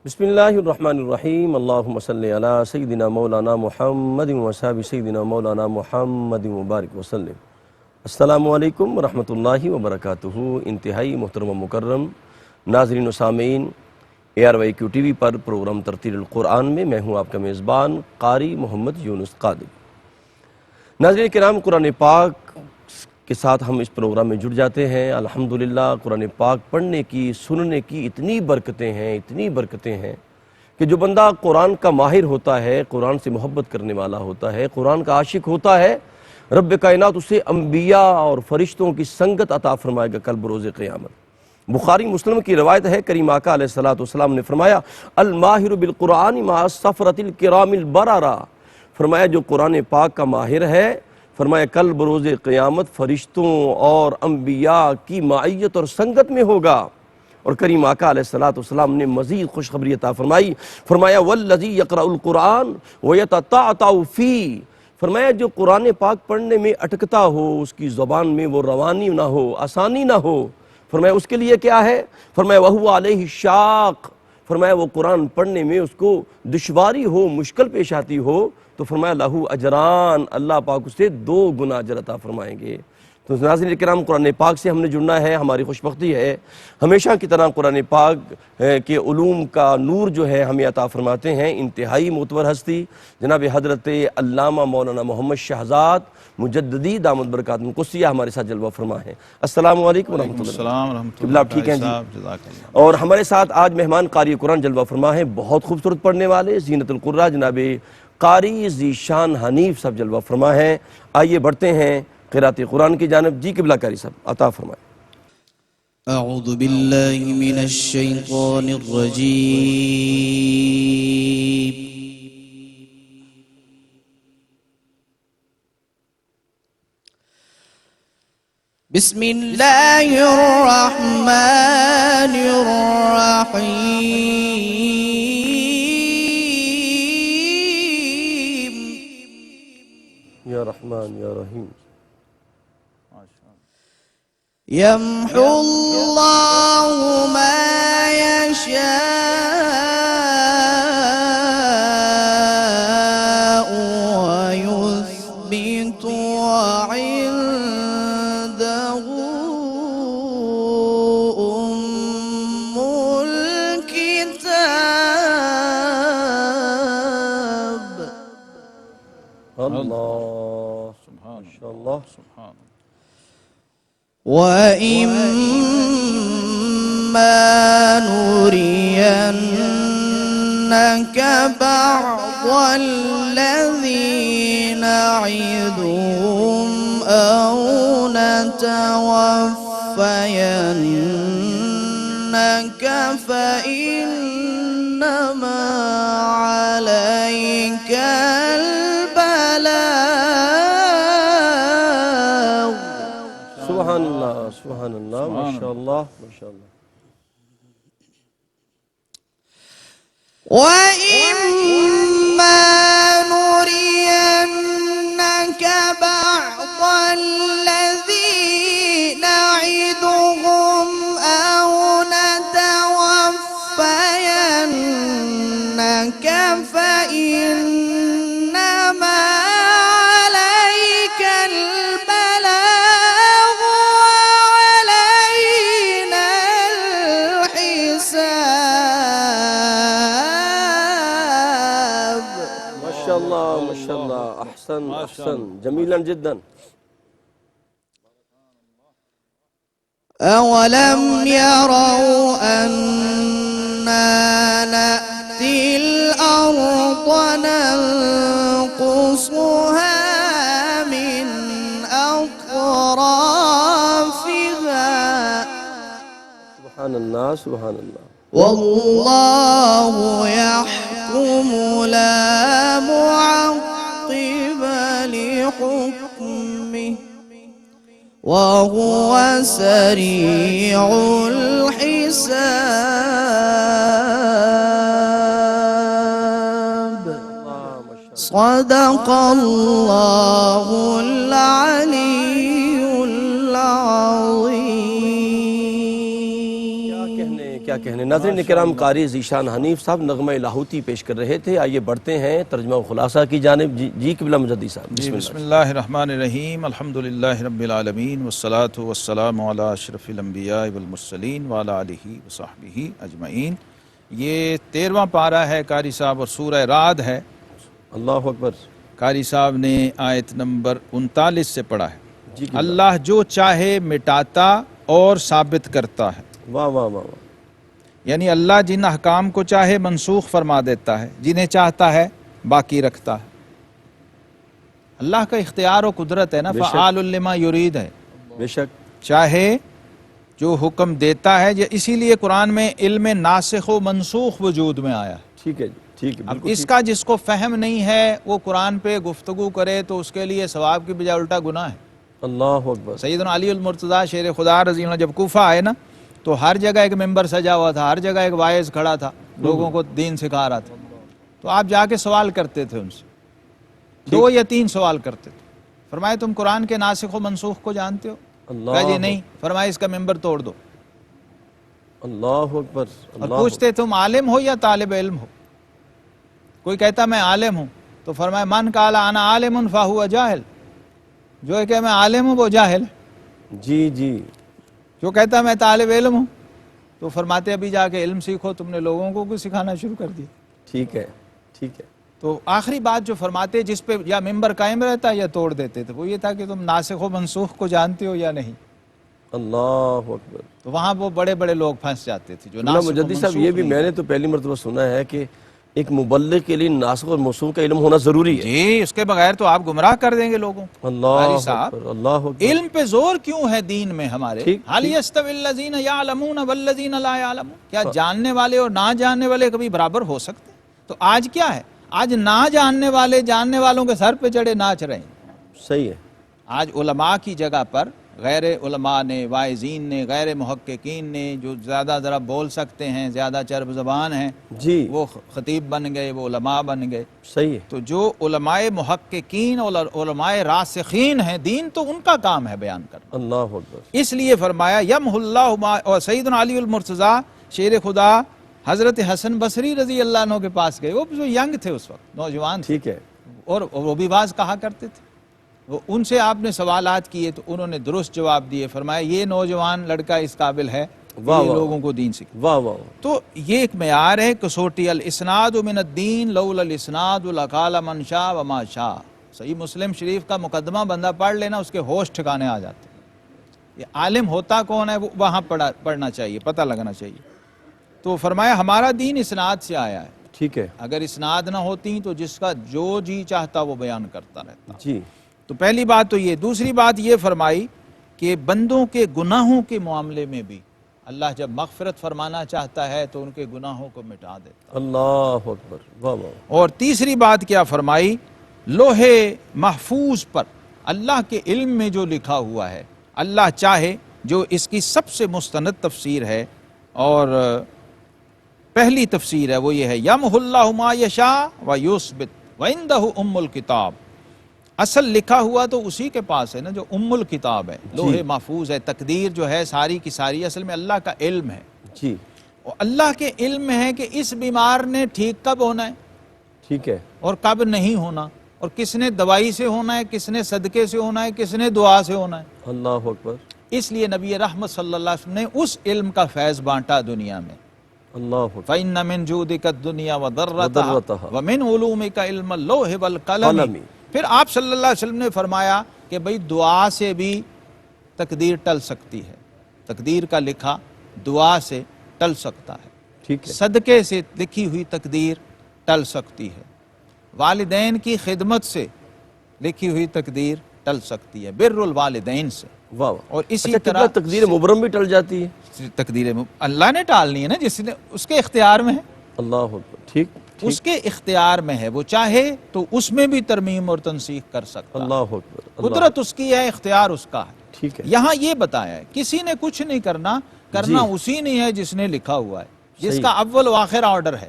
بسم اللہ الرحمن الرحیم اللہم صلی علی سیدنا مولانا محمد وصحبہ سیدنا مولانا محمد مبارک وسلم۔ السلام علیکم ورحمۃ اللہ وبرکاتہ۔ انتہائی محترم و مکرم ناظرین و سامعین، ARYQ TV پر پروگرام ترتیل القرآن میں میں ہوں آپ کا میزبان قاری محمد یونس قادری۔ ناظرین کرام، قرآن پاک کے ساتھ ہم اس پروگرام میں جڑ جاتے ہیں۔ الحمدللہ قرآن پاک پڑھنے کی، سننے کی اتنی برکتیں ہیں کہ جو بندہ قرآن کا ماہر ہوتا ہے، قرآن سے محبت کرنے والا ہوتا ہے، قرآن کا عاشق ہوتا ہے، رب کائنات اسے انبیاء اور فرشتوں کی سنگت عطا فرمائے گا کل بروز قیامت۔ بخاری مسلم کی روایت ہے، کریم آقا علیہ السلام نے فرمایا الماہر بالقرآن مع السفرۃ الکرام البررہ، فرمایا جو قرآن پاک کا ماہر ہے، فرمایا کل بروز قیامت فرشتوں اور انبیاء کی معیت اور سنگت میں ہوگا۔ اور کریم آقا علیہ السلام نے مزید خوشخبری عطا فرمائی، فرمایا والذی یقرأ القرآن ویتتعتع فیہ، فرمایا جو قرآن پاک پڑھنے میں اٹکتا ہو، اس کی زبان میں وہ روانی نہ ہو، آسانی نہ ہو، فرمایا اس کے لیے کیا ہے؟ فرمایا وہو علیہ شاق، فرمایا وہ قرآن پڑھنے میں اس کو دشواری ہو، مشکل پیش آتی ہو، تو فرمایا لہو اجران، اللہ پاک اسے 2 گنا اجر عطا فرمائیں گے۔ تو ناظرین کرام، قرآن پاک سے ہم نے جڑنا ہے، ہماری خوش بختی ہے۔ ہمیشہ کی طرح قرآن پاک کے علوم کا نور جو ہے ہمیں عطا فرماتے ہیں انتہائی معتبر ہستی جناب حضرت علامہ مولانا محمد شہزاد مجددی دامت برکاتہم القدسیہ ہمارے ساتھ جلوہ فرما ہے۔ السلام علیکم ورحمۃ اللہ۔ السلام ورحمۃ قبلہ آپ ٹھیک ہیں جی؟ اور ہمارے ساتھ آج مہمان قاری قرآن جلوہ فرما ہے، بہت خوبصورت پڑھنے والے، زینت القرآن جناب قاری ذیشان حنیف صاحب جلوہ فرما ہے۔ آئیے بڑھتے ہیں قرأت قرآن کی جانب۔ جی قبلہ قاری صاحب عطا فرمائیں۔ اعوذ باللہ من الشیطان الرجیم، بسم اللہ الرحمن الرحیم، یا رحمان یا رحیم۔ یمحو اللہ ما یشاء ویثبت وعنده ام الکتاب، اللہ ماشاءاللہ سبحان اللہ۔ وَإِمَّا نُرِيَنَّكَ بَعْضَ الَّذِي نَعِدُهُمْ أَوْ نَتَوَفَّيَنَّكَ فَإِنَّمَا عَلَيْكَ الْبَلَاغُ۔ سبحان اللہ سبحان اللہ ماشاءاللہ ماشاءاللہ۔ وَإِمَّا نُرِيَنَّكَ بَعْضَ الَّذِي نَعِدُهُمْ أَوْ نَتَوَفَّيَنَّكَ فَإِنَّمَا عَلَيْكَ الْبَلَاغُ وَعَلَيْنَا الْحِسَابُ۔ ماشاءاللہ ماشاءاللہ، احسن احسن، جمیلا جدا۔ أَوَلَمْ يَرَوْا أَنَّا نَأْتِي الْأَرْضَ نَنقُصُهَا مِنْ أَطْرَافِهَا، سبحان اللہ سبحان اللہ۔ وَاللَّهُ يَحْكُمُ لَا مُعَقِّبَ لِحُكْمِهِ وَهُوَ سَرِيعُ الْحِسَابِ۔ صدق اللہ العلی العظیم۔ کیا کہنے. ناظرین کرام، قاری ذیشان حنیف صاحب نغمہ لاہوتی پیش کر رہے تھے. آئیے بڑھتے ہیں ترجمہ و خلاصہ کی جانب. جی قبلہ مجدی صاحب، بسم اللہ الرحمن الرحیم. الحمدللہ رب العالمین والصلاة والسلام علی اشرف الانبیاء والمرسلین وعلی آلہ وصحبہ اجمعین. یہ 13واں پارہ ہے قاری صاحب اور سورہ رعد ہے. اللہ اکبر. قاری صاحب نے آیت نمبر 39 سے پڑھا ہے. جی اللہ جو چاہے مٹاتا اور ثابت کرتا ہے. واہ واہ واہ واہ. یعنی اللہ جن احکام کو چاہے منسوخ فرما دیتا ہے، جنہیں چاہتا ہے باقی رکھتا ہے. اللہ کا اختیار و قدرت ہے نا، فعال لما یرید ہے. بے شک. چاہے جو حکم دیتا ہے، اسی لیے قرآن میں علم ناسخ و منسوخ وجود میں آیا. ٹھیک ہے جی، ٹھیک ہے. اب اس کا جس کو فہم نہیں ہے وہ قرآن پہ گفتگو کرے تو اس کے لیے ثواب کی بجائے الٹا گناہ ہے. اللہ اکبر. سیدنا علی المرتضیٰ شیر خدا رضی اللہ عنہ جب کوفہ آئے نا تو ہر جگہ ایک ممبر سجا ہوا تھا، ہر جگہ ایک واعظ کھڑا تھا، لوگوں کو دین سکھا رہا تھا. تو آپ جا کے سوال کرتے تھے ان سے، 2 یا 3 سوال کرتے تھے. فرمائے تم قرآن کے ناسخ و منسوخ کو جانتے ہو؟ کہا جی نہیں. فرمائے اس کا ممبر توڑ دو. اللہ اکبر. اور پوچھتے تم عالم ہو یا طالب علم ہو؟ کوئی کہتا میں عالم ہوں تو فرمائے من قال انا عالم فهو جاہل. جو ہے کہ میں عالم ہوں وہ جاہل ہے. جی جی. جو کہتا میں طالب علم ہوں تو فرماتے ابھی جا کے علم سیکھو. تم نے لوگوں کو بھی سکھانا شروع کر دیا. ٹھیک ہے ٹھیک ہے. تو آخری بات جو فرماتے جس پہ یا ممبر قائم رہتا یا توڑ دیتے تھے وہ یہ تھا کہ تم ناسخ و منسوخ کو جانتے ہو یا نہیں. اللہ اکبر. تو وہاں وہ بڑے بڑے لوگ پھنس جاتے تھے جو ناسخ و مجدی صاحب، منسوخ یہ بھی نہیں میں نے تو پہلی مرتبہ سنا ہے کہ ایک مبلغ کے لیے ناسخ اور منسوخ کا علم ہونا ضروری ہے. جی اس کے بغیر تو آپ گمراہ کر دیں گے لوگوں. اللہ قاری صاحب، اکبر. اللہ اکبر. علم پہ زور کیوں ہے دین میں ہمارے؟ ٹھیک، حال یستوی الذین یعلمون والذین لا یعلمون. کیا جاننے والے اور نہ جاننے والے کبھی برابر ہو سکتے؟ تو آج کیا ہے؟ آج نہ جاننے والے جاننے والوں کے سر پہ چڑھے ناچ رہے ہیں. صحیح ہے. آج علماء کی جگہ پر غیر علماء نے، واعظین نے، غیر محققین نے، جو زیادہ ذرا بول سکتے ہیں، زیادہ چرب زبان ہیں، جی وہ خطیب بن گئے، وہ علماء بن گئے. صحیح ہے. تو جو علماء محققین اور علماء راسخین ہیں دین، تو ان کا کام ہے بیان کرنا. اللہ اکبر. اس لیے فرمایا یمح اللہ ما. اور سیدنا علی المرتضیٰ شیر خدا حضرت حسن بصری رضی اللہ عنہ کے پاس گئے. وہ جو ینگ تھے اس وقت، نوجوان تھے، ٹھیک ہے. اور وہ بھی واز کہا کرتے تھے. وہ ان سے آپ نے سوالات کیے تو انہوں نے درست جواب دیے. فرمایا یہ نوجوان لڑکا اس قابل ہے واہ یہ واہ. لوگوں کو دین سکھائے. واہ واہ. تو یہ ایک معیار ہے کسوٹی. الاسناد من الدین لولا الاسناد لقال من شاء وما شاء. صحیح مسلم شریف کا مقدمہ بندہ پڑھ لینا اس کے ہوش ٹھکانے آ جاتے. یہ عالم ہوتا کون ہے وہ وہاں پڑھنا چاہیے، پتہ لگنا چاہیے. تو فرمایا ہمارا دین اسناد سے آیا ہے. ٹھیک ہے. اگر اسناد نہ ہوتی تو جس کا جو جی چاہتا وہ بیان کرتا رہتا. جی. تو پہلی بات تو یہ. دوسری بات یہ فرمائی کہ بندوں کے گناہوں کے معاملے میں بھی اللہ جب مغفرت فرمانا چاہتا ہے تو ان کے گناہوں کو مٹا دیتا. اللہ اکبر. واہ واہ. اور تیسری بات کیا فرمائی؟ لوہے محفوظ پر اللہ کے علم میں جو لکھا ہوا ہے، اللہ چاہے، جو اس کی سب سے مستند تفسیر ہے اور پہلی تفسیر ہے وہ یہ ہے یمح اللہ ما یشاء ویثبت وعندہ ام الکتاب. اصل لکھا ہوا تو اسی کے پاس ہے نا جو ام الکتاب ہے، لوح محفوظ ہے. تقدیر جو ہے ساری کی ساری اصل میں اللہ کا علم ہے. جی. اور اللہ کے علم میں ہے کہ اس بیمار نے ٹھیک کب ہونا ہے، ٹھیک ہے، اور کب نہیں ہونا، اور کس نے دوائی سے ہونا ہے، کس نے صدقے سے ہونا ہے، کس نے دعا سے ہونا ہے. اللہ اکبر. اس لیے نبی رحمت صلی اللہ علیہ وسلم نے اس علم کا فیض بانٹا دنیا میں. اللہ اکبر. فَإِنَّ مِن جُودِكَ الدُّنْيَا وَضَرَّتَهَا وَضَرَّتَهَا وَمِنْ عُلُومِكَ عِلْمَ اللَّوْحِ وَالْقَلَمِ. پھر آپ صلی اللہ علیہ وسلم نے فرمایا کہ بھئی دعا سے بھی تقدیر ٹل سکتی ہے. تقدیر کا لکھا دعا سے ٹل سکتا ہے. ٹھیک ہے. صدقے سے لکھی ہوئی تقدیر ٹل سکتی ہے. والدین کی خدمت سے لکھی ہوئی تقدیر ٹل سکتی ہے، بر الوالدین سے. واہ. اور اسی اچھا، طرح تقدیر مبرم بھی ٹل جاتی ہے. تقدیر اللہ نے ٹالنی ہے نا، جس نے اس کے اختیار میں ہے. اللہ اکبر. ٹھیک. اس کے اختیار میں ہے، وہ چاہے تو اس میں بھی ترمیم اور تنسیخ کر سکتا. اللہ اکبر. قدرت اس کی ہے، اختیار اس کا ہے. ٹھیک ہے. یہاں یہ بتایا ہے کسی نے کچھ نہیں کرنا اسی نے ہے جس نے لکھا ہوا ہے، جس کا اول و آخر آرڈر ہے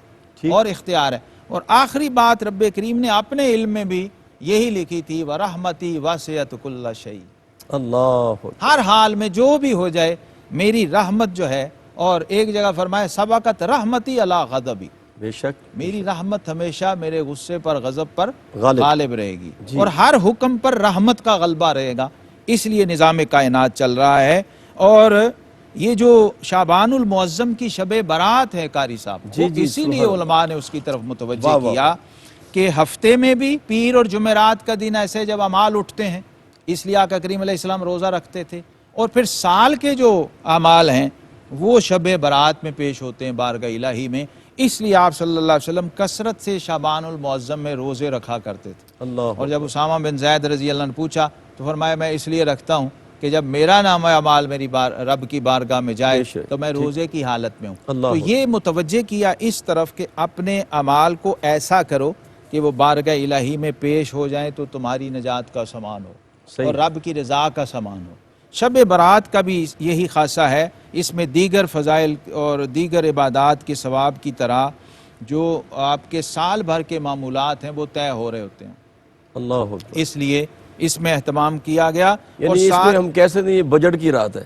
اور اختیار ہے. اور آخری بات رب کریم نے اپنے علم میں بھی یہی لکھی تھی وَرَحْمَتِي وَاسِعَتْ كُلَّ شَيْءٍ. اللہ. ہر حال میں جو بھی ہو جائے میری رحمت جو ہے اور ایک جگہ فرمایا سبقت رحمتی علی غضبی، بے شک میری رحمت ہمیشہ میرے غصے پر غضب پر غالب غالب رہے گی، جی۔ اور ہر حکم پر رحمت کا غلبہ رہے گا، اس لیے نظام کائنات چل رہا ہے۔ اور یہ جو شعبان المعظم کی شب برات ہے قاری صاحب، جی وہ جی، اسی سبحان لیے اللہ۔ علماء نے اس کی طرف متوجہ واہ واہ کیا کہ ہفتے میں بھی پیر اور جمعرات کا دن ایسے جب اعمال اٹھتے ہیں، اس لیے آقا کریم علیہ السلام روزہ رکھتے تھے، اور پھر سال کے جو اعمال ہیں وہ شب برات میں پیش ہوتے ہیں بارگاہ الہی میں، اس لیے آپ صلی اللہ علیہ وسلم کثرت سے شعبان المعظم میں روزے رکھا کرتے تھے۔ اللہ اور جب اسامہ بن زید رضی اللہ عنہ نے پوچھا تو فرمایا میں اس لیے رکھتا ہوں کہ جب میرا نام اعمال میری رب کی بارگاہ میں جائے بے شک، تو میں روزے کی حالت میں ہوں۔ اللہ تو یہ متوجہ کیا اس طرف کہ اپنے اعمال کو ایسا کرو کہ وہ بارگاہ الہی میں پیش ہو جائیں تو تمہاری نجات کا سامان ہو صحیح۔ اور رب کی رضا کا سامان ہو۔ شب برات کا بھی یہی خاصہ ہے، اس میں دیگر فضائل اور دیگر عبادات کے ثواب کی طرح جو آپ کے سال بھر کے معمولات ہیں وہ طے ہو رہے ہوتے ہیں، اللہ اکبر۔ اس لیے اس میں اہتمام کیا گیا۔ اور یعنی اس میں ہم کہہ سکتے ہیں یہ بجٹ کی رات ہے۔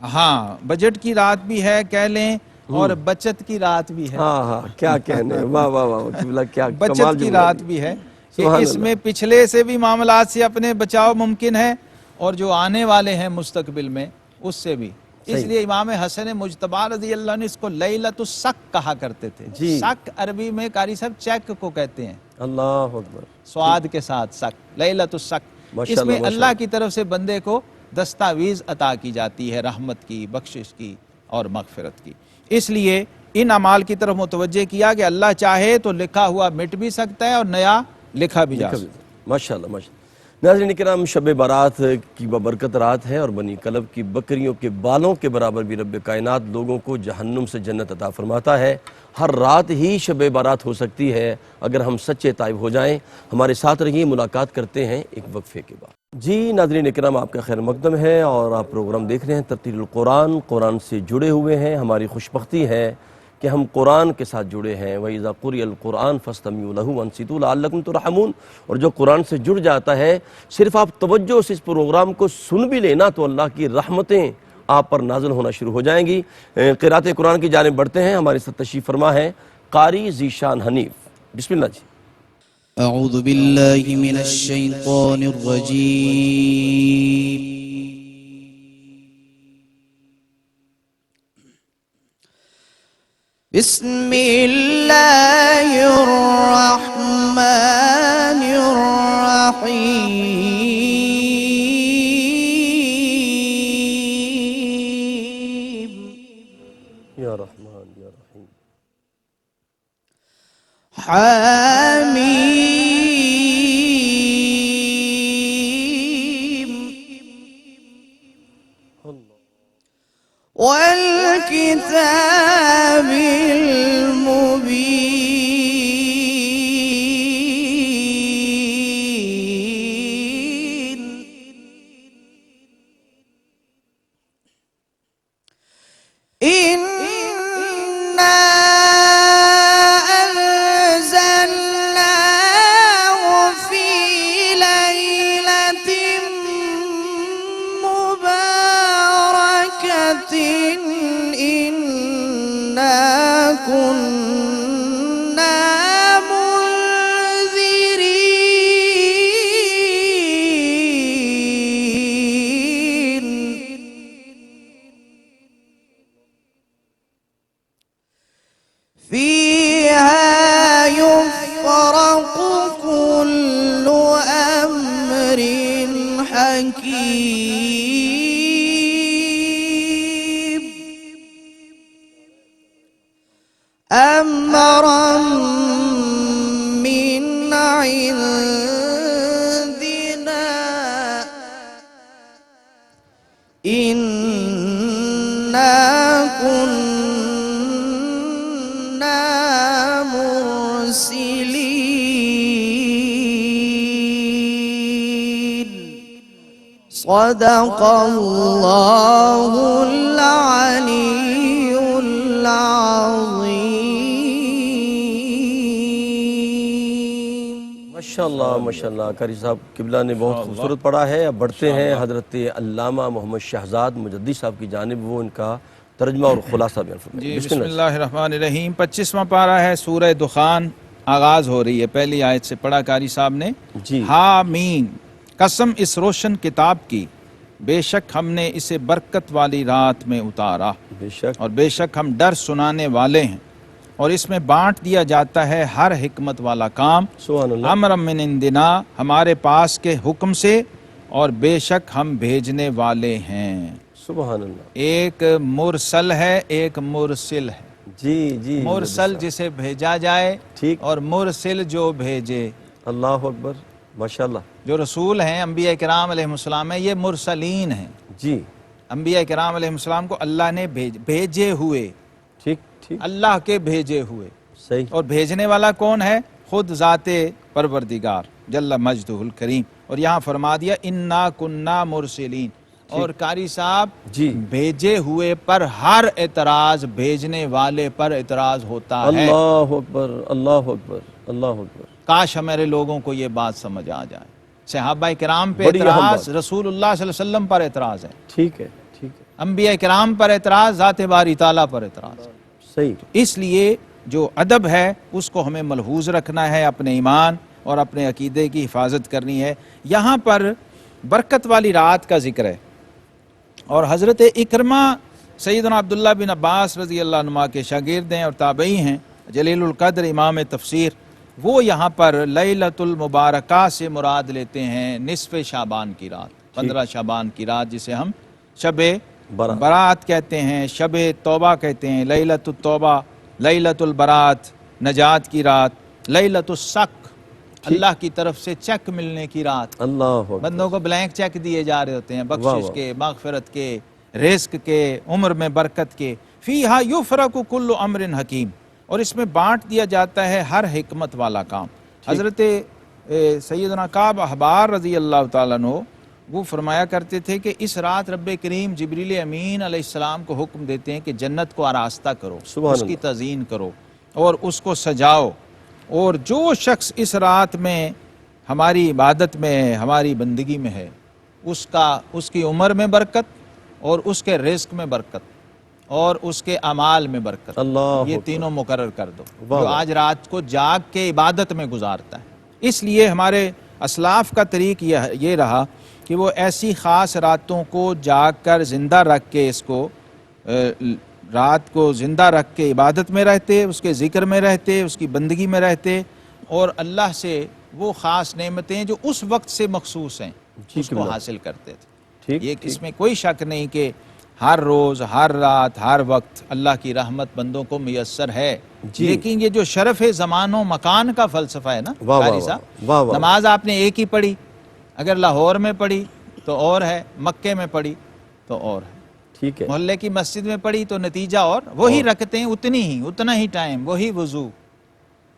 ہاں، بجٹ کی رات بھی ہے کہہ لیں، اور بچت کی رات بھی ہے۔ ہاں ہاں، کیا کہنے، واہ واہ واہ قبلہ، کیا کمال بچت کی جملہ رات دیا۔ بھی ہے کہ سبحان اس اللہ۔ میں پچھلے سے بھی معاملات سے اپنے بچاؤ ممکن ہے، اور جو آنے والے ہیں مستقبل میں اس سے بھی۔ اس صحیح۔ لیے امام حسن مجتبی رضی اللہ عنہ اس کو لیلۃ السک کہا کرتے تھے۔ جی۔ سک عربی میں قاری صاحب چیک کو کہتے ہیں، اللہ اکبر، سواد کے ساتھ سک، لیلۃ السک۔ ماشاء اس اللہ، میں ماشاء اللہ کی طرف سے بندے کو دستاویز عطا کی جاتی ہے رحمت کی، بخشش کی اور مغفرت کی۔ اس لیے ان اعمال کی طرف متوجہ کیا کہ اللہ چاہے تو لکھا ہوا مٹ بھی سکتا ہے اور نیا لکھا بھی جا سکتا ہے۔ ماشاء اللہ ماشاء اللہ۔ ناظرین کرام، شب بارات کی ببرکت رات ہے، اور بنی کلب کی بکریوں کے بالوں کے برابر بھی رب کائنات لوگوں کو جہنم سے جنت عطا فرماتا ہے۔ ہر رات ہی شب بارات ہو سکتی ہے اگر ہم سچے تائب ہو جائیں۔ ہمارے ساتھ رہیے، ملاقات کرتے ہیں ایک وقفے کے بعد۔ جی ناظرین اکرام، آپ کا خیر مقدم ہے، اور آپ پروگرام دیکھ رہے ہیں ترتیل القرآن، قرآن سے جڑے ہوئے ہیں۔ ہماری خوش بختی ہے کہ ہم قرآن کے ساتھ جڑے ہیں۔ وَإِذَا قُرِئَ الْقُرْآنُ فَاسْتَمِعُوا لَهُ وَأَنصِتُوا لَعَلَّكُمْ تُرْحَمُونَ۔ اور جو قرآن سے جڑ جاتا ہے، صرف آپ توجہ سے اس پروگرام کو سن بھی لینا تو اللہ کی رحمتیں آپ پر نازل ہونا شروع ہو جائیں گی۔ قرأت قرآن کی جانب بڑھتے ہیں۔ ہمارے ساتھ تشریف فرما ہے قاری ذیشان حنیف۔ بسم اللہ جی۔ أعوذ بالله من الشيطان الرجيم. بسم الله الرحمن الرحيم. یا رحمان یا رحیم۔ حميم. والكتاب المبين. إنا أنزلناه في ليلة مباركة إنا كنا منذرين. فيها يفرق كل أمر حكيم. أمرا من عندنا إنا كنا مرسلين. صدق الله العلي العظيم. ماشاءاللہ ماشاءاللہ، قاری صاحب قبلہ نے بہت خوبصورت پڑھا ہے۔ اب بڑھتے ہیں حضرت علامہ محمد شہزاد مجدی صاحب کی جانب، وہ ان کا ترجمہ اور خلاصہ بیان فرمائیں۔ جی بسم اللہ الرحمن الرحیم۔ 25واں پارہ ہے سورہ دخان، آغاز ہو رہی ہے پہلی آیت سے، پڑھا قاری صاحب نے۔ جی حامیم، قسم اس روشن کتاب کی، بے شک ہم نے اسے برکت والی رات میں اتارا، بے شک اور بے شک ہم ڈر سنانے والے ہیں، اور اس میں بانٹ دیا جاتا ہے ہر حکمت والا کام، سبحان اللہ، امر من عندنا، ہمارے پاس کے حکم سے، اور بے شک ہم بھیجنے والے ہیں۔ سبحان اللہ، ایک مرسل ہے، ایک مرسل ہے۔ جی جی مرسل جسے بھیجا جائے، ٹھیک، اور مرسل جو بھیجے۔ اللہ اکبر، ماشاءاللہ، جو رسول ہیں انبیاء کرام علیہ السلام ہیں، یہ مرسلین ہیں۔ جی انبیاء کرام علیہ السلام کو اللہ نے بھیجے ہوئے، ٹھیک ٹھیک، اللہ کے بھیجے ہوئے، صحیح، اور بھیجنے والا کون ہے؟ خود ذات پروردگار جل مجدہ الکریم۔ اور یہاں فرما دیا انا کننا مرسلین۔ اور قاری صاحب، جی بھیجے ہوئے پر ہر اعتراض بھیجنے والے پر اعتراض ہوتا ہے۔ اللہ اکبر، اللہ اکبر، اللہ اکبر، کاش ہمارے لوگوں کو یہ بات سمجھ آ جائے۔ صحابہ کرام پہ بڑی اہم اعتراض، بات۔ رسول اللہ صلی اللہ علیہ وسلم پر اعتراض ہے، ٹھیک ہے ٹھیک ہے، انبیاء کرام پر اعتراض، ذات باری تعالیٰ پر اعتراض۔ صحیح، اس لیے جو ادب ہے اس کو ہمیں ملحوظ رکھنا ہے، اپنے ایمان اور اپنے عقیدے کی حفاظت کرنی ہے۔ یہاں پر برکت والی رات کا ذکر ہے، اور حضرت اکرمہ سیدنا عبداللہ بن عباس رضی اللہ عنہ کے شاگرد ہیں اور تابعی ہیں، جلیل القدر امام تفسیر، وہ یہاں پر لیلۃ المبارکہ سے مراد لیتے ہیں نصف شعبان کی رات، 15 شعبان کی رات، جسے ہم شب برات کہتے ہیں، شب توبہ کہتے ہیں، لیلۃ التوبہ، لیلۃ البرات، نجات کی رات، لیلۃ السق، اللہ کی طرف سے چیک ملنے کی رات۔ اللہ اکبر، بندوں کو بلینک چیک دیے جا رہے ہوتے ہیں، واہ بخشش واہ، کے، مغفرت کے، رزق کے، عمر میں برکت کے۔ فیہا یفرق کل امر حکیم، اور اس میں بانٹ دیا جاتا ہے ہر حکمت والا کام۔ حضرت سیدنا کعب احبار رضی اللہ تعالیٰ عنہ وہ فرمایا کرتے تھے کہ اس رات رب کریم جبریل امین علیہ السلام کو حکم دیتے ہیں کہ جنت کو آراستہ کرو، سبحان اس کی اللہ، تزئین کرو اور اس کو سجاؤ، اور جو شخص اس رات میں ہماری عبادت میں ہے، ہماری بندگی میں ہے، اس کی عمر میں برکت، اور اس کے رزق میں برکت، اور اس کے اعمال میں برکت، اللہ یہ اکبر، تینوں مقرر کر دو، واہ جو واہ، آج رات کو جاگ کے عبادت میں گزارتا ہے۔ اس لیے ہمارے اسلاف کا طریق یہ رہا کہ وہ ایسی خاص راتوں کو جاگ کر زندہ رکھ کے، اس کو رات کو زندہ رکھ کے عبادت میں رہتے، اس کے ذکر میں رہتے، اس کی بندگی میں رہتے، اور اللہ سے وہ خاص نعمتیں جو اس وقت سے مخصوص ہیں اس کو حاصل کرتے تھے۔ ٹھیک یہ اس میں کوئی شک نہیں کہ ہر روز، ہر رات، ہر وقت اللہ کی رحمت بندوں کو میسر ہے، لیکن یہ جو شرف زمان و مکان کا فلسفہ ہے نا واہ قاری واہ صاحب، واہ واہ، نماز آپ نے ایک ہی پڑھی، اگر لاہور میں پڑھی تو اور ہے، مکے میں پڑھی تو اور ہے، ٹھیک ہے، محلے کی مسجد میں پڑھی تو نتیجہ اور وہی رکھتے ہیں، اتنا ہی ٹائم، وہی وضو،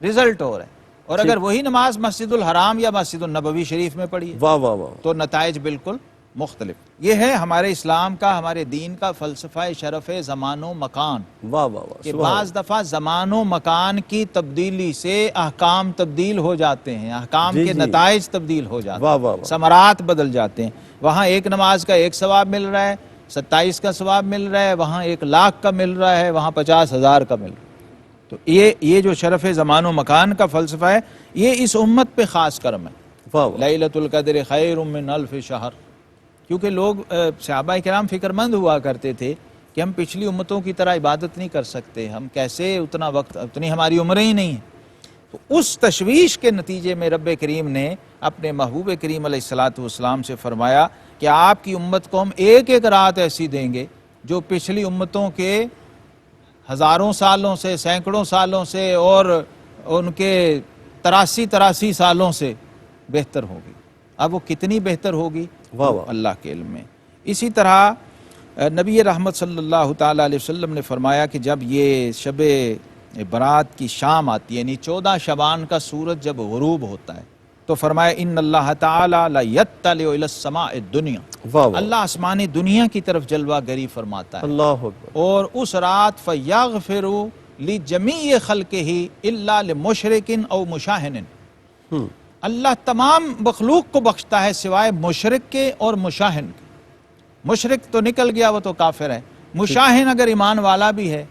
رزلٹ اور ہے۔ اور اگر وہی نماز مسجد الحرام یا مسجد النبوی شریف میں پڑھی ہے واہ واہ واہ، تو نتائج بالکل مختلف۔ یہ ہے ہمارے اسلام کا، ہمارے دین کا فلسفہ شرف زمان و مکان، واہ واہ واہ، کہ سبحان بعض دفعہ زمان و مکان کی تبدیلی سے احکام تبدیل ہو جاتے ہیں، احکام جی کے جی، نتائج تبدیل ہو جاتے واہ ہیں، واہ واہ، ثمرات بدل جاتے ہیں۔ وہاں ایک نماز کا 1 ثواب مل رہا ہے، 27 کا ثواب مل رہا ہے، وہاں 1,00,000 کا مل رہا ہے، وہاں 50,000 کا مل رہا ہے۔ تو یہ جو شرف زمان و مکان کا فلسفہ ہے، یہ اس امت پہ خاص کرم ہے۔ واہ واہ، لیلۃ القدر خیر من الف شہر، کیونکہ لوگ صحابہ کرام فکر مند ہوا کرتے تھے کہ ہم پچھلی امتوں کی طرح عبادت نہیں کر سکتے، ہم کیسے اتنا وقت، اتنی ہماری عمریں ہی نہیں ہیں۔ تو اس تشویش کے نتیجے میں رب کریم نے اپنے محبوب کریم علیہ الصلاۃ والسلام سے فرمایا کہ آپ کی امت کو ہم ایک ایک رات ایسی دیں گے جو پچھلی امتوں کے ہزاروں سالوں سے، سینکڑوں سالوں سے، اور ان کے 83 سالوں سے بہتر ہوگی۔ اب وہ کتنی بہتر ہوگی واہ واہ، اللہ کے علم میں۔ اسی طرح نبی رحمت صلی اللہ تعالیٰ علیہ وسلم نے فرمایا کہ جب یہ شب برات کی شام آتی ہے، یعنی 14 شعبان کا سورج جب غروب ہوتا ہے، تو فرمایا ان اللہ تعالیٰ لا یطلع الی السماء الدنیا، واہ واہ، اللہ آسمان دنیا کی طرف جلوہ گری فرماتا ہے، اللہ اکبر، اور اس رات فیغفر لجمیع خلقہ الا لمشرک او مشاہن، اللہ تمام مخلوق کو بخشتا ہے سوائے مشرک کے اور مشاہن کے۔ مشرک تو نکل گیا، وہ تو کافر ہے، مشاہن اگر ایمان والا بھی ہے،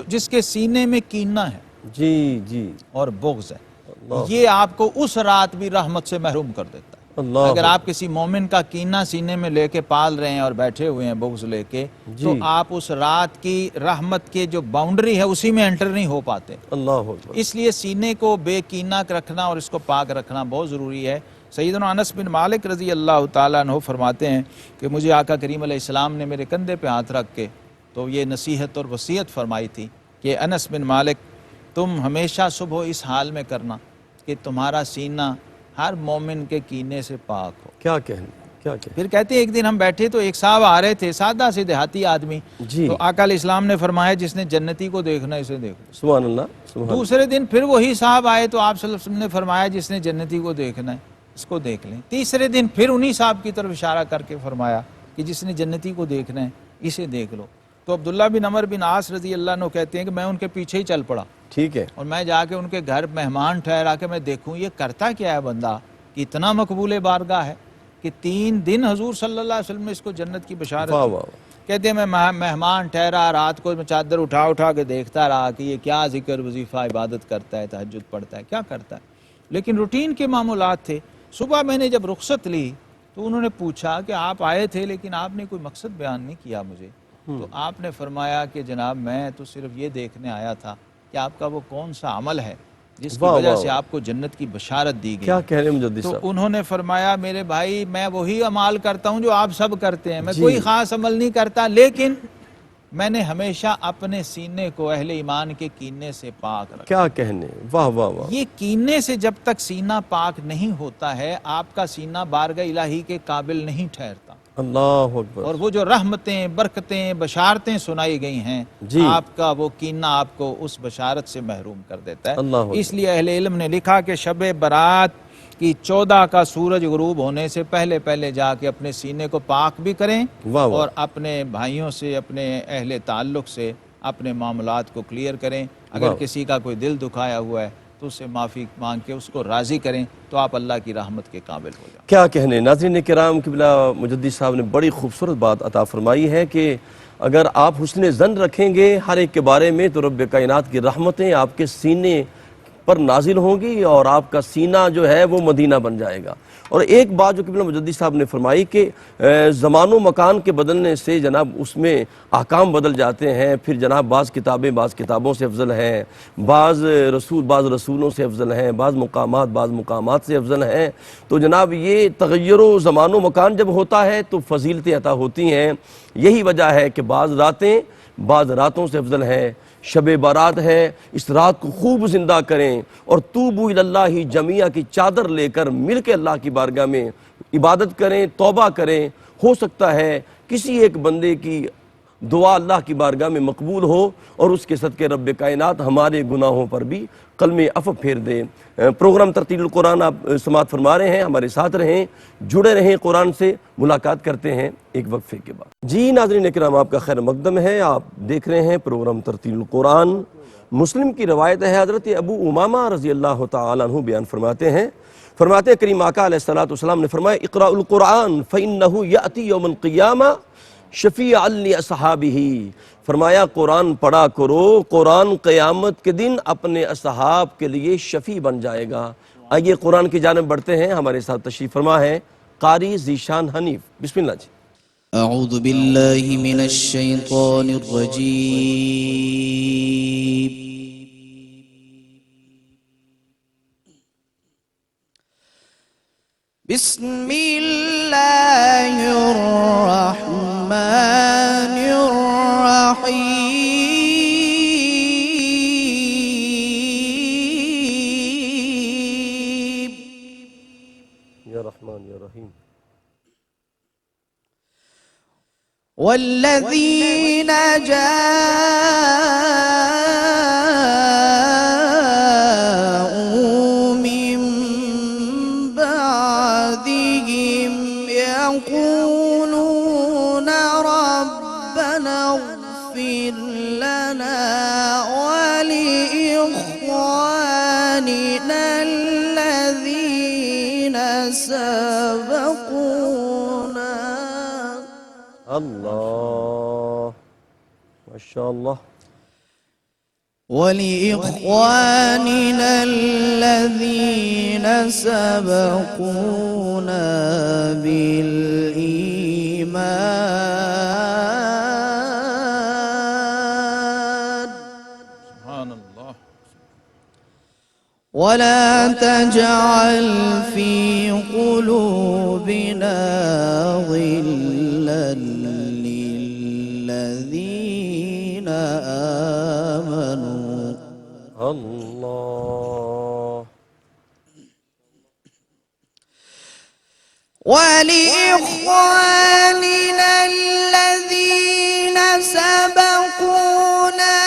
جس کے سینے میں کینہ ہے جی جی اور بغض ہے، اللہ یہ آپ کو اس رات بھی رحمت سے محروم کر دیتا ہے۔ اللہ اگر آپ کسی مومن کا کینہ سینے میں لے کے پال رہے ہیں اور بیٹھے ہوئے ہیں بغض لے کے، تو جی آپ اس رات کی رحمت کے جو باؤنڈری ہے اسی میں انٹر نہیں ہو پاتے۔ اللہ اکبر۔ اس لیے سینے کو بے کینہ رکھنا اور اس کو پاک رکھنا بہت ضروری ہے۔ سیدنا انس بن مالک رضی اللہ تعالیٰ عنہ فرماتے ہیں کہ مجھے آقا کریم علیہ السلام نے میرے کندھے پہ ہاتھ رکھ کے تو یہ نصیحت اور وصیت فرمائی تھی کہ انس بن مالک، تم ہمیشہ صبح اس حال میں کرنا کہ تمہارا سینہ ہر مومن کے کینے سے پاک ہو۔ کیا کہنے، کیا کہنے۔ پھر کہتے ہیں ایک دن ہم بیٹھے تو ایک صاحب آ رہے تھے، سادہ سے دیہاتی آدمی، جی تو آقا علیہ السلام نے فرمایا جس نے جنتی کو دیکھنا اسے دیکھو۔ سبحان اللہ سبحان اللہ۔ دوسرے دن پھر وہی صاحب آئے تو آپ صلی اللہ علیہ وسلم نے فرمایا جس نے جنتی کو دیکھنا ہے اس کو دیکھ لیں۔ تیسرے دن پھر انہی صاحب کی طرف اشارہ کر کے فرمایا کہ جس نے جنتی کو دیکھنا ہے اسے دیکھ لو۔ تو عبداللہ بن عمر بن عاص رضی اللہ عنہ کہتے ہیں کہ میں ان کے پیچھے ہی چل پڑا ٹھیک ہے۔ اور میں جا کے ان کے گھر مہمان ٹھہرا کے میں دیکھوں یہ کرتا کیا ہے بندہ کہ اتنا مقبول بارگاہ ہے کہ 3 دن حضور صلی اللہ علیہ وسلم نے اس کو جنت کی بشارت واہ دی۔ واہ۔ کہتے ہیں میں مہمان ٹھہرا، رات کو میں چادر اٹھا کے دیکھتا رہا کہ یہ کیا ذکر وظیفہ عبادت کرتا ہے، تہجد پڑھتا ہے، کیا کرتا ہے، لیکن روٹین کے معمولات تھے۔ صبح میں نے جب رخصت لی تو انہوں نے پوچھا کہ آپ آئے تھے لیکن آپ نے کوئی مقصد بیان نہیں کیا مجھے، تو آپ نے فرمایا کہ جناب میں تو صرف یہ دیکھنے آیا تھا کہ آپ کا وہ کون سا عمل ہے جس کی واہ وجہ واہ سے واہ۔ آپ کو جنت کی بشارت دی گئی۔ کیا کہہ رہے ہیں مجدد تو صاحب۔ انہوں نے فرمایا میرے بھائی میں وہی عمال کرتا ہوں جو آپ سب کرتے ہیں، میں جی۔ کوئی خاص عمل نہیں کرتا، لیکن میں نے ہمیشہ اپنے سینے کو اہل ایمان کے کینے سے پاک رکھا۔ کیا کہنے، واہ واہ واہ۔ یہ کینے سے جب تک سینہ پاک نہیں ہوتا ہے آپ کا سینہ بارگاہ الہی کے قابل نہیں ٹھہرتا، اللہ اکبر۔ اور وہ جو رحمتیں، برکتیں، بشارتیں سنائی گئی ہیں جی۔ آپ کا وہ کینہ آپ کو اس بشارت سے محروم کر دیتا ہے۔ اللہ اکبر۔ اس لیے اہل علم نے لکھا کہ شب برات کی 14 کا سورج غروب ہونے سے پہلے جا کے اپنے سینے کو پاک بھی کریں واہ واہ۔ اور اپنے بھائیوں سے، اپنے اہل تعلق سے اپنے معاملات کو کلیئر کریں۔ اگر واہ۔ کسی کا کوئی دل دکھایا ہوا ہے تو اس سے معافی مانگ کے اس کو راضی کریں تو آپ اللہ کی رحمت کے قابل ہو جائیں۔ کیا کہنے۔ ناظرین کرام، قبلہ مجدد صاحب نے بڑی خوبصورت بات عطا فرمائی ہے کہ اگر آپ حسن ظن رکھیں گے ہر ایک کے بارے میں تو رب کائنات کی رحمتیں آپ کے سینے پر نازل ہوں گی اور آپ کا سینہ جو ہے وہ مدینہ بن جائے گا۔ اور ایک بات جو قبلہ مجدد صاحب نے فرمائی کہ زمان و مکان کے بدلنے سے جناب اس میں احکام بدل جاتے ہیں، پھر جناب بعض کتابیں بعض کتابوں سے افضل ہیں، بعض رسولوں سے افضل ہیں، بعض مقامات سے افضل ہیں، تو جناب یہ تغیر و زمان و مکان جب ہوتا ہے تو فضیلتیں عطا ہوتی ہیں۔ یہی وجہ ہے کہ بعض راتیں بعض راتوں سے افضل ہیں۔ شب بارات ہے، اس رات کو خوب زندہ کریں اور توبوا الی اللہ جمیعہ کی چادر لے کر مل کے اللہ کی بارگاہ میں عبادت کریں، توبہ کریں۔ ہو سکتا ہے کسی ایک بندے کی دعا اللہ کی بارگاہ میں مقبول ہو اور اس کے صدقے رب کائنات ہمارے گناہوں پر بھی قلم عفو پھیر دے۔ پروگرام ترتیل القرآن آپ سماعت فرما رہے ہیں، ہمارے ساتھ رہیں، جڑے رہیں قرآن سے۔ ملاقات کرتے ہیں ایک وقفے کے بعد۔ جی ناظرین اکرام، آپ کا خیر مقدم ہے، آپ دیکھ رہے ہیں پروگرام ترتیل القرآن۔ مسلم کی روایت ہے، حضرت ابو امامہ رضی اللہ تعالیٰ عنہ بیان فرماتے ہیں کریم آقا علیہ السلام نے فرمایا اقرأ القرآن فإنہ یأتی یوم القیامہ شفیعا لاصحابہ۔ فرمایا قرآن پڑھا کرو، قرآن قیامت کے دن اپنے اصحاب کے لیے شفیع بن جائے گا۔ آئیے قرآن کی جانب بڑھتے ہیں، ہمارے ساتھ تشریف فرما ہے قاری ذیشان حنیف۔ بسم اللہ جی۔ أعوذ بالله من الشيطان الرجيم. بسم الله الرحمن الرحيم. یا رحمان یا رحیم۔ والذين جاءوا من بعدهم يقولون ربنا اغفر لنا ولإخواننا الذين سبقونا. اللہ ماشاءاللہ. ولإخواننا الذين سبقونا بالإيمان سبحان اللہ. ولا تجعل في قلوبنا غلا للذين آمنوا اللہ. ولإخواننا الذين سبقونا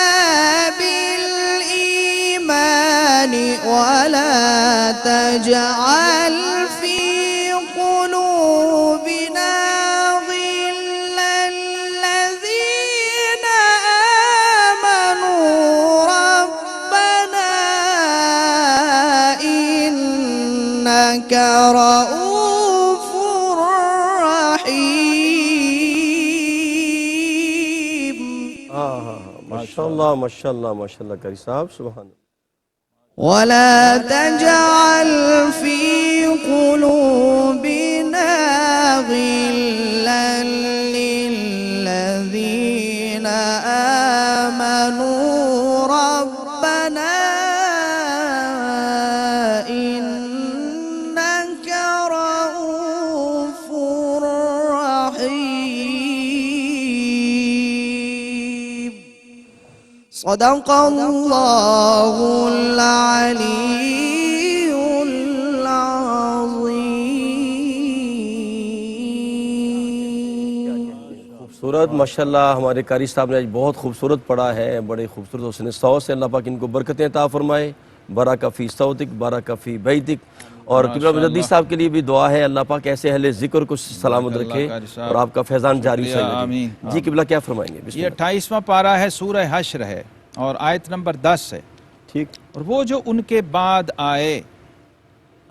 بالإيمان ولا تجعل في قلوبنا غلا للذين آمنوا ربنا إنك رؤوف رحيم. ماشاءاللہ ماشاءاللہ ماشاءاللہ قاری صاحب سبحان اللہ. ولا تجعل في قلوبنا غلا للذين آمنوا ربنا إنك رؤوف رحيم. صدق الله العلي العظيم. خوبصورت ماشاءاللہ. ہمارے قاری صاحب نے آج بہت خوبصورت پڑھا ہے، بڑے خوبصورت حسن صوت سے. اللہ پاک ان کو برکتیں عطا فرمائے. بارک فی صوتک بارک فی بیتک. اور قبلہ مجدد صاحب کے لیے بھی دعا ہے، اللہ پاک ایسے اہل ذکر کو سلامت رکھے اور آپ کا فیضان جاری سے آمین. جی قبلہ کیا فرمائیں گے؟ بسم یہ اللہ. 28واں پارہ ہے، سورہ حشر ہے اور آیت نمبر 10 ہے. ٹھیک. اور وہ جو ان کے بعد آئے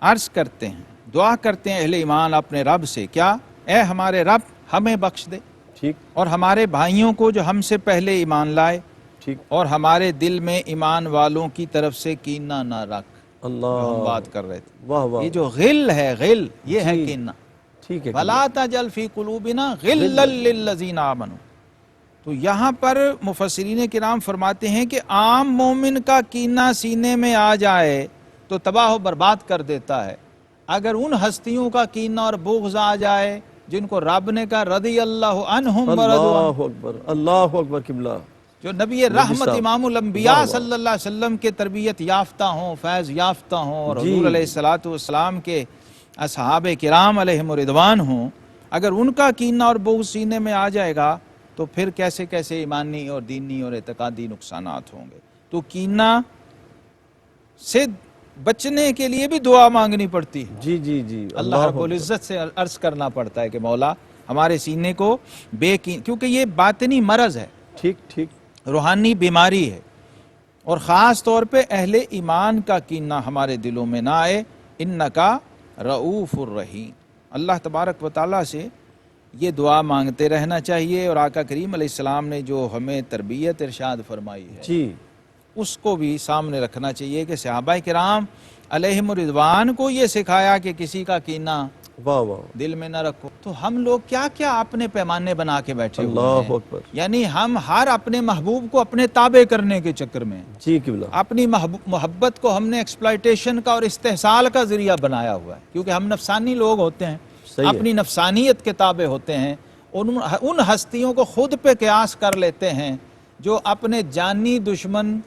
عرض کرتے ہیں، دعا کرتے ہیں اہل ایمان اپنے رب سے، کیا؟ اے ہمارے رب ہمیں بخش دے ٹھیک. اور ہمارے بھائیوں کو جو ہم سے پہلے ایمان لائے، ٹھیک. اور ہمارے دل میں ایمان والوں کی طرف سے کینہ نہ رکھ. اللہ. جو ہم بات کر رہے تھے، واہ واہ. یہ جو غل ہے، غل یہ ہے جی. کینہ. ٹھیک ہے. وَلَا تَجْعَلْ فِي قُلُوبِنَا غِلًّا لِّلَّذِينَ آمَنُوا. تو یہاں پر مفسرین کرام فرماتے ہیں کہ عام مومن کا کینہ سینے میں آ جائے تو تباہ و برباد کر دیتا ہے. اگر ان ہستیوں کا کینہ اور بغض آ جائے جن کو رب نے کہا رضی اللہ عنہم ورضوا عنہ، اللہ اکبر اللہ اکبر قبلہ. جو نبی رحمت صاحب. امام الانبیاء واہ واہ. صلی اللہ علیہ وسلم کے تربیت یافتہ ہوں، فیض یافتہ ہوں، اور جی. حضور علیہ السلام کے اصحاب کرام علیہم رضوان ہوں، اگر ان کا کینہ اور بغض سینے میں آ جائے گا تو پھر کیسے کیسے ایمانی اور دینی اور اعتقادی نقصانات ہوں گے. تو کینہ سے بچنے کے لیے بھی دعا مانگنی پڑتی ہے. جی جی جی. اللہ رب العزت سے عرض کرنا پڑتا ہے کہ مولا ہمارے سینے کو کیونکہ یہ باطنی مرض ہے، ٹھیک ٹھیک. روحانی بیماری ہے، اور خاص طور پہ اہل ایمان کا کینہ ہمارے دلوں میں نہ آئے. انکا رؤوف الرحیم. اللہ تبارک و تعالیٰ سے یہ دعا مانگتے رہنا چاہیے. اور آقا کریم علیہ السلام نے جو ہمیں تربیت ارشاد فرمائی ہے جی. اس کو بھی سامنے رکھنا چاہیے کہ صحابہ کرام علیہم رضوان کو یہ سکھایا کہ کسی کا کینہ واہ واہ. دل میں نہ رکھو. تو ہم لوگ کیا کیا اپنے پیمانے بنا کے بیٹھے ہوئے اللہ ہیں. اکبر. یعنی ہم ہر اپنے محبوب کو اپنے تابع کرنے کے چکر میں، جی قبلہ. اپنی محبت کو ہم نے ایکسپلائٹیشن کا اور استحصال کا ذریعہ بنایا ہوا ہے. کیونکہ ہم نفسانی لوگ ہوتے ہیں، صحیح ہے. اپنی نفسانیت کے تابع ہوتے ہیں. ان ہستیوں کو خود پہ قیاس کر لیتے ہیں جو اپنے جانی دشمن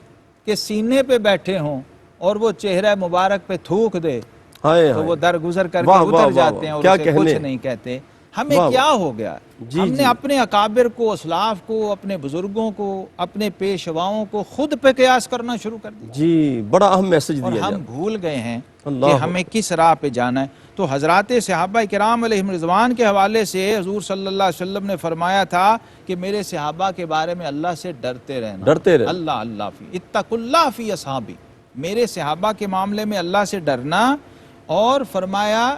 کے سینے پہ بیٹھے ہوں اور وہ چہرہ مبارک پہ تھوک دے ہائے تو وہ ہائے. درگزر کر کے واہ، واہ، اتر واہ، جاتے ہیں اور کیا اسے کہنے. کچھ نہیں کہتے. ہمیں واہ، کیا ہو گیا؟ جی، ہم نے جی. اپنے اکابر کو، اسلاف کو، اپنے بزرگوں کو، اپنے پیشواؤں کو خود پہ قیاس کرنا شروع کر دیا، جی بڑا اہم میسج اور دیا ہم جائے. بھول گئے ہیں اللہ کہ ہمیں کس راہ پہ جانا ہے. تو حضرات صحابہ کرام علیہم رضوان کے حوالے سے حضور صلی اللہ علیہ وسلم نے فرمایا تھا کہ میرے صحابہ کے بارے میں اللہ سے ڈرتے رہنا. ڈرتے رہنا. اللہ فی اتقوا اللہ فی اصحابی. میرے صحابہ کے معاملے میں اللہ سے ڈرنا. اور فرمایا